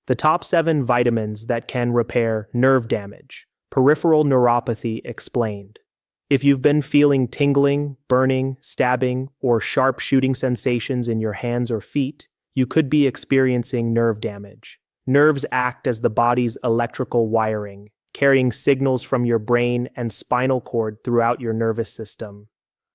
The top 7 vitamins that can repair nerve damage. Peripheral neuropathy explained. If you've been feeling tingling, burning, stabbing, or sharp shooting sensations in your hands or feet, you could be experiencing nerve damage. Nerves act as the body's electrical wiring, carrying signals from your brain and spinal cord throughout your nervous system.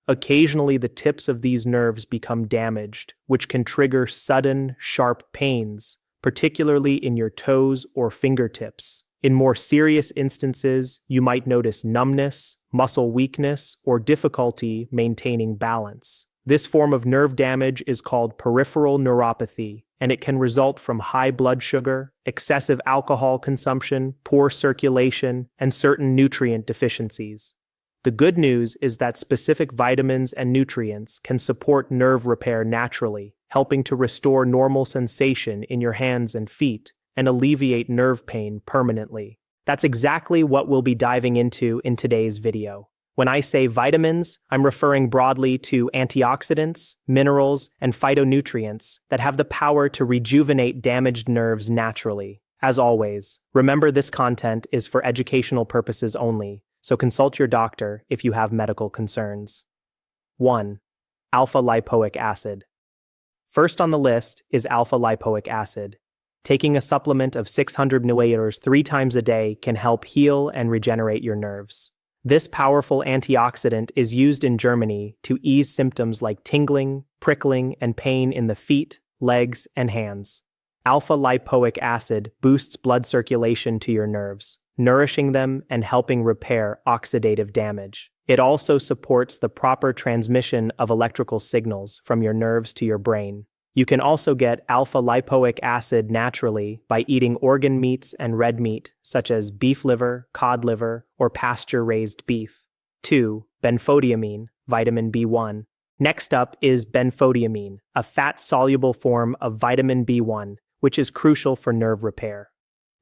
Occasionally, the tips of these nerves become damaged, which can trigger sudden, sharp pains, particularly in your toes or fingertips. In more serious instances, you might notice numbness, muscle weakness, or difficulty maintaining balance. This form of nerve damage is called peripheral neuropathy, and it can result from high blood sugar, excessive alcohol consumption, poor circulation, and certain nutrient deficiencies. The good news is that specific vitamins and nutrients can support nerve repair naturally, helping to restore normal sensation in your hands and feet and alleviate nerve pain permanently. That's exactly what we'll be diving into in today's video. When I say vitamins, I'm referring broadly to antioxidants, minerals, and phytonutrients that have the power to rejuvenate damaged nerves naturally. As always, remember this content is for educational purposes only, so consult your doctor if you have medical concerns. 1. Alpha Lipoic Acid. First on the list is Alpha Lipoic Acid. Taking a supplement of 600 milliliters 3 times a day can help heal and regenerate your nerves. This powerful antioxidant is used in Germany to ease symptoms like tingling, prickling, and pain in the feet, legs, and hands. Alpha lipoic acid boosts blood circulation to your nerves, nourishing them and helping repair oxidative damage. It also supports the proper transmission of electrical signals from your nerves to your brain. You can also get alpha lipoic acid naturally by eating organ meats and red meat, such as beef liver, cod liver, or pasture-raised beef. 2. Benfotiamine, vitamin B1. Next up is benfotiamine, a fat-soluble form of vitamin B1, which is crucial for nerve repair.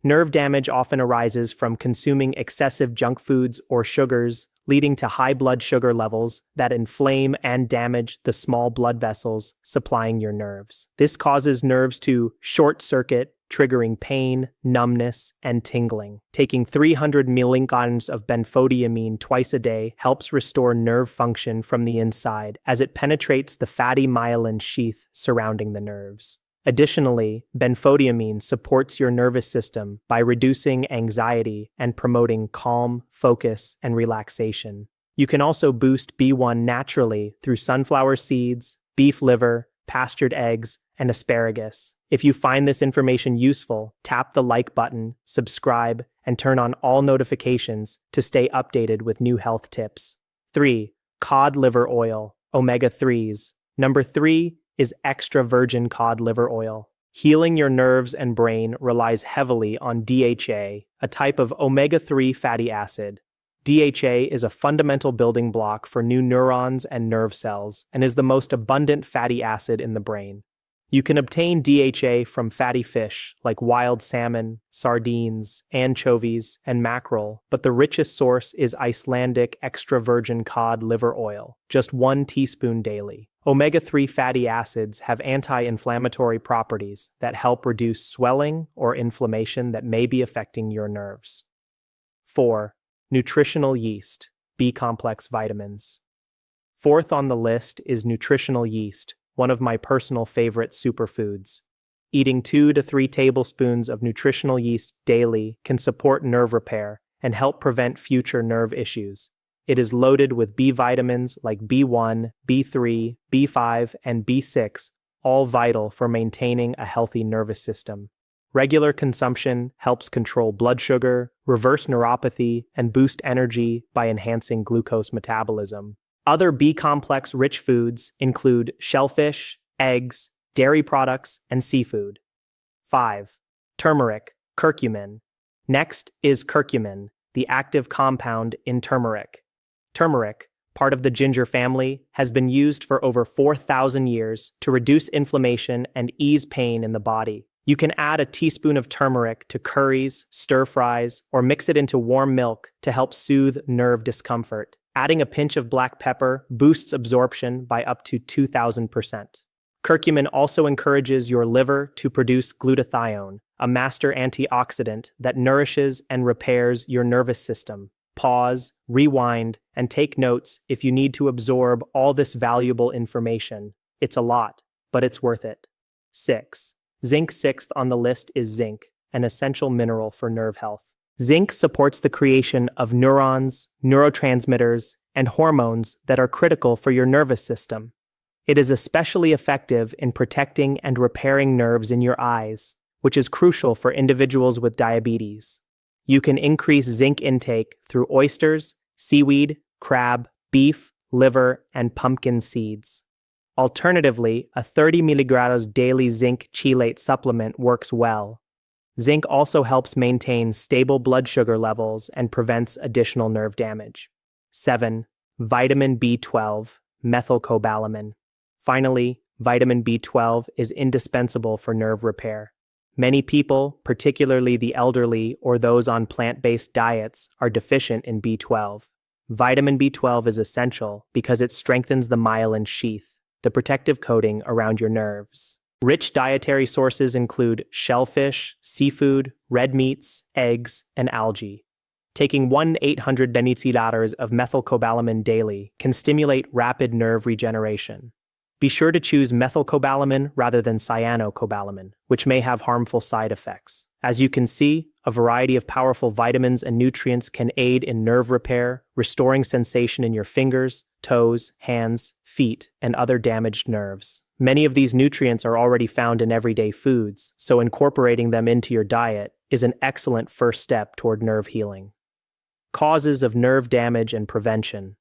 Nerve damage often arises from consuming excessive junk foods or sugars, leading to high blood sugar levels that inflame and damage the small blood vessels supplying your nerves. This causes nerves to short-circuit, triggering pain, numbness, and tingling. Taking 300 milligrams of benfotiamine twice a day helps restore nerve function from the inside as it penetrates the fatty myelin sheath surrounding the nerves. Additionally, benfotiamine supports your nervous system by reducing anxiety and promoting calm, focus, and relaxation. You can also boost B1 naturally through sunflower seeds, beef liver, pastured eggs, and asparagus. If you find this information useful, tap the like button, subscribe, and turn on all notifications to stay updated with new health tips. 3. Cod liver oil, omega-3s. Number 3 is extra virgin cod liver oil. Healing your nerves and brain relies heavily on DHA, a type of omega-3 fatty acid. DHA is a fundamental building block for new neurons and nerve cells and is the most abundant fatty acid in the brain. You can obtain DHA from fatty fish like wild salmon, sardines, anchovies, and mackerel, but the richest source is Icelandic extra virgin cod liver oil, just 1 teaspoon daily. Omega-3 fatty acids have anti-inflammatory properties that help reduce swelling or inflammation that may be affecting your nerves. 4. Nutritional yeast, B-complex vitamins. Fourth on the list is nutritional yeast, one of my personal favorite superfoods. Eating 2 to 3 tablespoons of nutritional yeast daily can support nerve repair and help prevent future nerve issues. It is loaded with B vitamins like B1, B3, B5, and B6, all vital for maintaining a healthy nervous system. Regular consumption helps control blood sugar, reverse neuropathy, and boost energy by enhancing glucose metabolism. Other B-complex rich foods include shellfish, eggs, dairy products, and seafood. 5. Turmeric, curcumin. Next is curcumin, the active compound in turmeric. Turmeric, part of the ginger family, has been used for over 4,000 years to reduce inflammation and ease pain in the body. You can add a teaspoon of turmeric to curries, stir-fries, or mix it into warm milk to help soothe nerve discomfort. Adding a pinch of black pepper boosts absorption by up to 2,000%. Curcumin also encourages your liver to produce glutathione, a master antioxidant that nourishes and repairs your nervous system. Pause, rewind, and take notes if you need to absorb all this valuable information. It's a lot, but it's worth it. 6. Zinc. Sixth on the list is zinc, an essential mineral for nerve health. Zinc supports the creation of neurons, neurotransmitters, and hormones that are critical for your nervous system. It is especially effective in protecting and repairing nerves in your eyes, which is crucial for individuals with diabetes. You can increase zinc intake through oysters, seaweed, crab, beef, liver, and pumpkin seeds. Alternatively, a 30 mg daily zinc chelate supplement works well. Zinc also helps maintain stable blood sugar levels and prevents additional nerve damage. 7. Vitamin B12, methylcobalamin. Finally, vitamin B12 is indispensable for nerve repair. Many people, particularly the elderly or those on plant-based diets, are deficient in B12. Vitamin B12 is essential because it strengthens the myelin sheath, the protective coating around your nerves. Rich dietary sources include shellfish, seafood, red meats, eggs, and algae. Taking 1-800 deciliters of methylcobalamin daily can stimulate rapid nerve regeneration. Be sure to choose methylcobalamin rather than cyanocobalamin, which may have harmful side effects. As you can see, a variety of powerful vitamins and nutrients can aid in nerve repair, restoring sensation in your fingers, toes, hands, feet, and other damaged nerves. Many of these nutrients are already found in everyday foods, so incorporating them into your diet is an excellent first step toward nerve healing. Causes of nerve damage and prevention.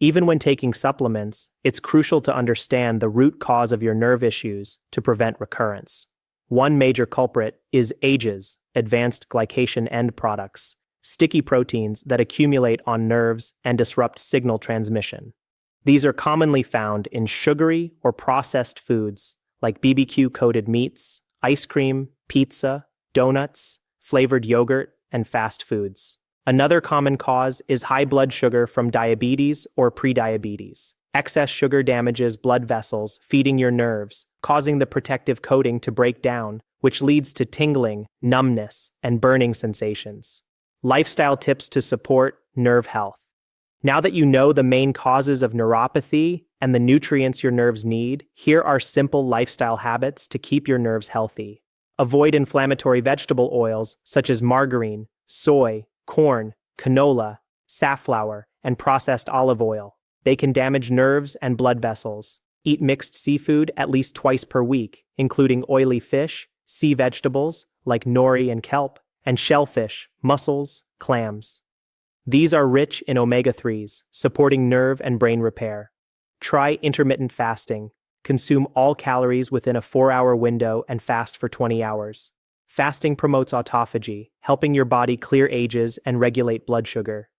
Even when taking supplements, it's crucial to understand the root cause of your nerve issues to prevent recurrence. One major culprit is AGEs, advanced glycation end products, sticky proteins that accumulate on nerves and disrupt signal transmission. These are commonly found in sugary or processed foods like BBQ-coated meats, ice cream, pizza, donuts, flavored yogurt, and fast foods. Another common cause is high blood sugar from diabetes or prediabetes. Excess sugar damages blood vessels, feeding your nerves, causing the protective coating to break down, which leads to tingling, numbness, and burning sensations. Lifestyle tips to support nerve health. Now that you know the main causes of neuropathy and the nutrients your nerves need, here are simple lifestyle habits to keep your nerves healthy. Avoid inflammatory vegetable oils such as margarine, soy, corn, canola, safflower, and processed olive oil. They can damage nerves and blood vessels. Eat mixed seafood at least twice per week, including oily fish, sea vegetables like nori and kelp, and shellfish, mussels, clams. These are rich in omega-3s, supporting nerve and brain repair. Try intermittent fasting. Consume all calories within a 4-hour window and fast for 20 hours. Fasting promotes autophagy, helping your body clear AGEs and regulate blood sugar.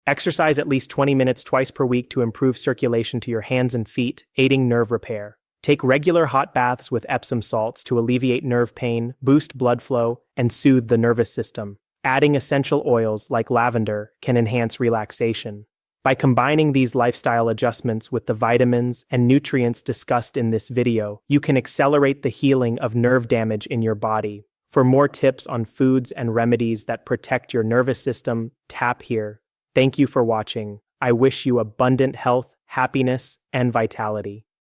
Exercise at least 20 minutes twice per week to improve circulation to your hands and feet, aiding nerve repair. Take regular hot baths with Epsom salts to alleviate nerve pain, boost blood flow, and soothe the nervous system. Adding essential oils like lavender can enhance relaxation. By combining these lifestyle adjustments with the vitamins and nutrients discussed in this video, you can accelerate the healing of nerve damage in your body. For more tips on foods and remedies that protect your nervous system, tap here. Thank you for watching. I wish you abundant health, happiness, and vitality.